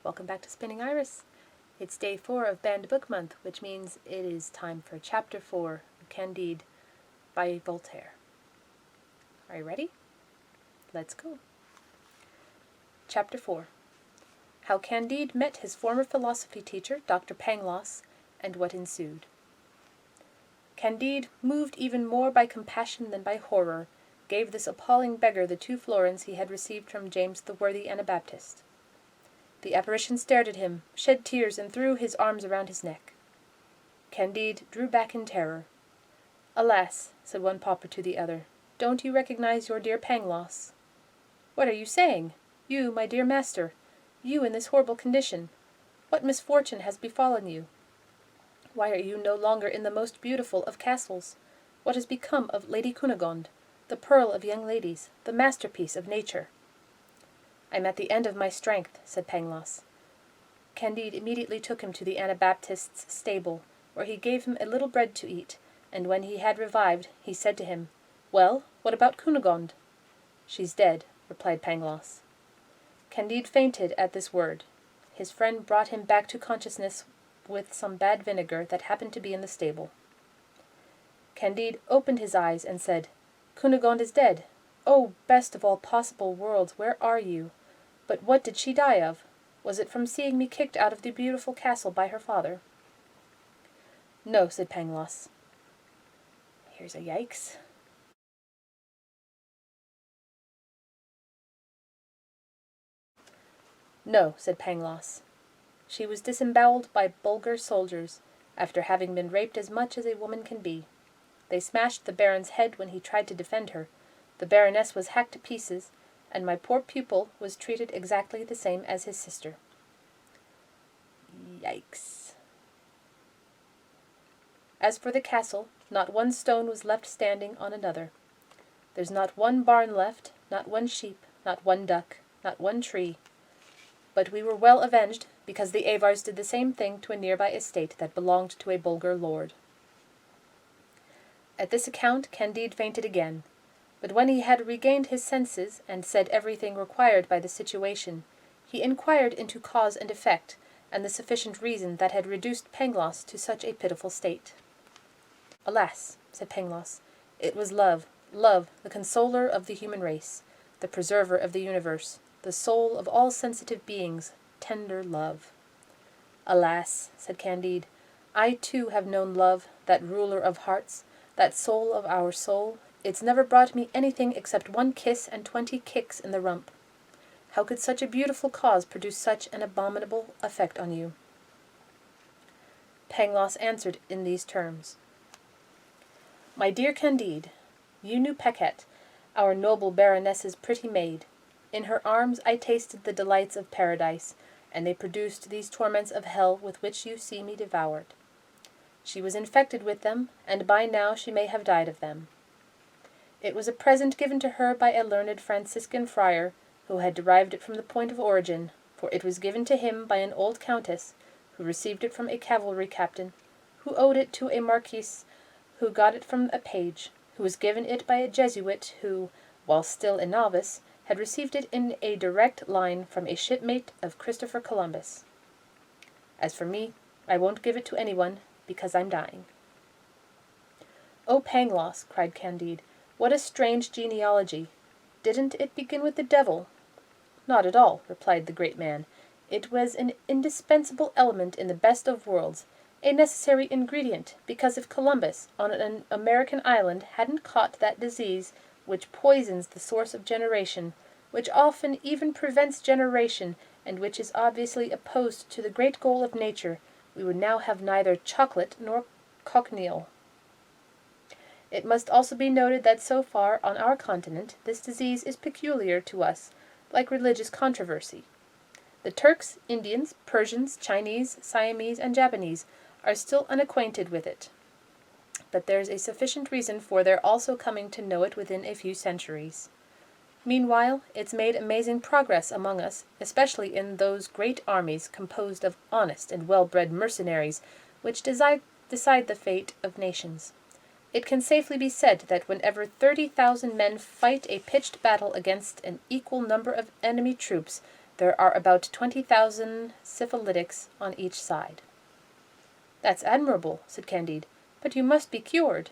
Welcome back to Spinning Iris. It's day 4 of Banned Book Month, which means it is time for Chapter 4 of Candide by Voltaire. Are you ready? Let's go. Chapter 4. How Candide met his former philosophy teacher, Dr. Pangloss, and what ensued. Candide, moved even more by compassion than by horror, gave this appalling beggar the 2 florins he had received from James the worthy Anabaptist. The apparition stared at him, shed tears, and threw his arms around his neck. Candide drew back in terror. "Alas," said one pauper to the other, "don't you recognize your dear Pangloss?" "What are you saying? You, my dear master, you in this horrible condition? What misfortune has befallen you? Why are you no longer in the most beautiful of castles? What has become of Lady Cunegonde, the pearl of young ladies, the masterpiece of nature?" "I'm at the end of my strength," said Pangloss. Candide immediately took him to the Anabaptist's stable, where he gave him a little bread to eat, and when he had revived, he said to him, "Well, what about Cunegonde?" "She's dead," replied Pangloss. Candide fainted at this word. His friend brought him back to consciousness with some bad vinegar that happened to be in the stable. Candide opened his eyes and said, "Cunegonde is dead. Oh, best of all possible worlds, where are you? But what did she die of? Was it from seeing me kicked out of the beautiful castle by her father?" "No," said Pangloss. Here's a yikes. "No," said Pangloss. "She was disemboweled by Bulgar soldiers, after having been raped as much as a woman can be. They smashed the Baron's head when he tried to defend her, the Baroness was hacked to pieces, and my poor pupil was treated exactly the same as his sister." Yikes. As for the castle, not one stone was left standing on another. There's not one barn left, not one sheep, not one duck, not one tree. But we were well avenged, because the Avars did the same thing to a nearby estate that belonged to a Bulgar lord. At this account Candide fainted again, but when he had regained his senses, and said everything required by the situation, he inquired into cause and effect, and the sufficient reason that had reduced Pangloss to such a pitiful state. "Alas," said Pangloss, "it was love, love, the consoler of the human race, the preserver of the universe, the soul of all sensitive beings, tender love." "Alas," said Candide, "I too have known love, that ruler of hearts, that soul of our soul. It's never brought me anything except 1 kiss and 20 kicks in the rump. How could such a beautiful cause produce such an abominable effect on you?" Pangloss answered in these terms: "My dear Candide, you knew Paquette, our noble Baroness's pretty maid. In her arms I tasted the delights of paradise, and they produced these torments of hell with which you see me devoured. She was infected with them, and by now she may have died of them. It was a present given to her by a learned Franciscan friar, who had derived it from the point of origin, for it was given to him by an old countess, who received it from a cavalry captain, who owed it to a marquis, who got it from a page, who was given it by a Jesuit, who, while still a novice, had received it in a direct line from a shipmate of Christopher Columbus. As for me, I won't give it to anyone, because I'm dying." "Oh, Pangloss," cried Candide, "what a strange genealogy! Didn't it begin with the devil?" "Not at all," replied the great man. "It was an indispensable element in the best of worlds, a necessary ingredient, because if Columbus, on an American island, hadn't caught that disease which poisons the source of generation, which often even prevents generation, and which is obviously opposed to the great goal of nature, we would now have neither chocolate nor cochineal." It must also be noted that so far, on our continent, this disease is peculiar to us, like religious controversy. The Turks, Indians, Persians, Chinese, Siamese, and Japanese are still unacquainted with it, but there's a sufficient reason for their also coming to know it within a few centuries. Meanwhile, it's made amazing progress among us, especially in those great armies composed of honest and well-bred mercenaries, which decide the fate of nations. It can safely be said that whenever 30,000 men fight a pitched battle against an equal number of enemy troops, There are about 20,000 syphilitics on each side." "That's admirable," said Candide, "but you must be cured."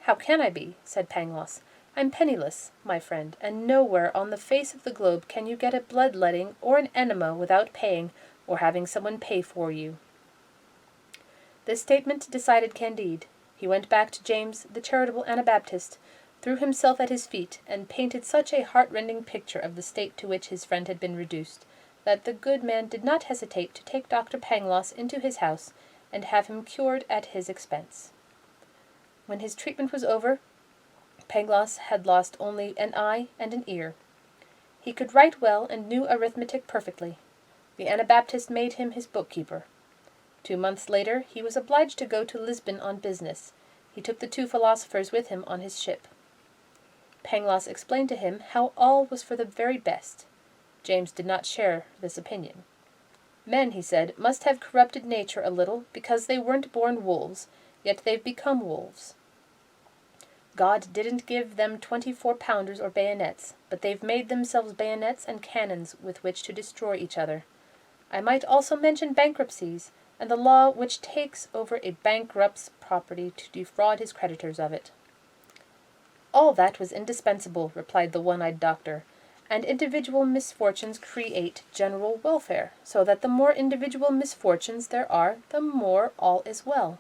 "How can I be?" said Pangloss. "I'm penniless, my friend, and nowhere on the face of the globe can you get a blood-letting or an enema without paying, or having someone pay for you." This statement decided Candide. He went back to James, the charitable Anabaptist, threw himself at his feet, and painted such a heart-rending picture of the state to which his friend had been reduced, that the good man did not hesitate to take Dr. Pangloss into his house, and have him cured at his expense. When his treatment was over, Pangloss had lost only an eye and an ear. He could write well and knew arithmetic perfectly. The Anabaptist made him his bookkeeper. 2 months later he was obliged to go to Lisbon on business. He took the 2 philosophers with him on his ship. Pangloss explained to him how all was for the very best. James did not share this opinion. "Men," he said, "must have corrupted nature a little, because they weren't born wolves, yet they've become wolves. God didn't give them 24-pounders or bayonets, but they've made themselves bayonets and cannons with which to destroy each other. I might also mention bankruptcies, and the law which takes over a bankrupt's property to defraud his creditors of it." "All that was indispensable," replied the one-eyed doctor, "and individual misfortunes create general welfare, so that the more individual misfortunes there are, the more all is well."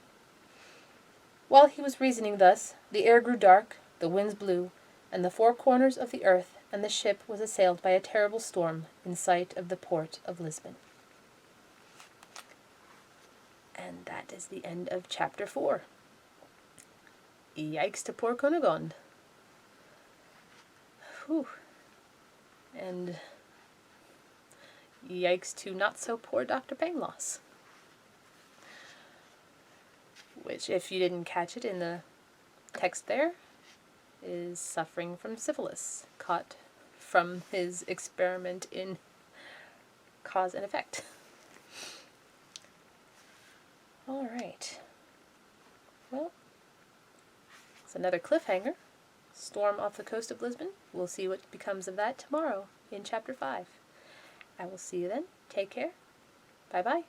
While he was reasoning thus, the air grew dark, the winds blew, and the 4 corners of the earth, and the ship was assailed by a terrible storm in sight of the port of Lisbon. And that is the end of chapter 4. Yikes to poor Cunegonde. Whew. And yikes to not-so-poor Dr. Pangloss. Which, if you didn't catch it in the text there, is suffering from syphilis, caught from his experiment in cause and effect. All right. Well, it's another cliffhanger. Storm off the coast of Lisbon. We'll see what becomes of that tomorrow in chapter 5. I will see you then. Take care. Bye-bye.